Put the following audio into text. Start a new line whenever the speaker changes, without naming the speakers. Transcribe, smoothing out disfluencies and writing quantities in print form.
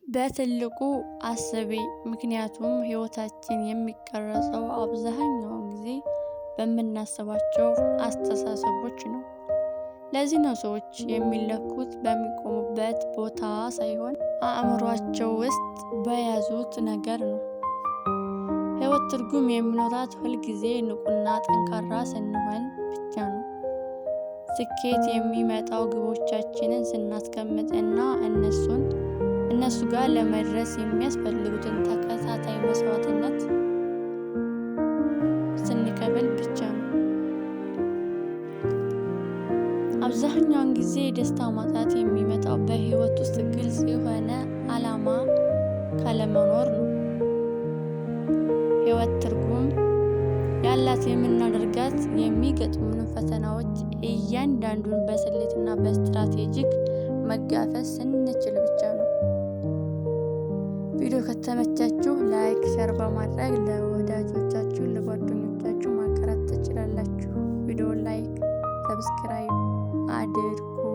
በትልቁ አስቢ፣ ምክንያቱም ህይወታችን የሚቀረጸው አብዛኛውን ጊዜ በምናስባቸው አስተሳሰቦች ነው። ለዚህ ነው ሰዎች የሚለኩት በሚቆሙበት ቦታ ሳይሆን አእምሯቸው ውስጥ በያዙት ነገር ነው። ህይወት ትርጉም የሚኖራት ሁልጊዜ ንቁና ጠንካራ ስንሆን ብቻ ነው። ስኬት የሚመጣው ግቦቻችንን ስናስቀምጥና እነሱ ጋር ለመድረስ የሚያስፈልጉትን ተከታታይ መስዋዕትነት ስንከፍል ብቻ ነው። አብዛኛውን ጊዜ የደስታ ማጣት የሚመጣው በህይወት ውስጥ ግልጽ የሆነ ዓላማ ካለመኖር ነው። ህይወት ትርጉም ያላት የምናደርጋት የሚገጥሙን ፈተናዎች እያንዳንዱን በስሌትና በስትራቴጂክ መጋፈጥ ስንችል ብቻ ነው። ቪዲዮ ከተመቻችሁ ላይክ፣ ሼር በማድረግ ለወዳጆቻችሁ ለጓደኞቻችሁ ማጋራት ትችላላችሁ። ቪዲዮ ላይክ፣ ሰብስክራይብ አድርጉ።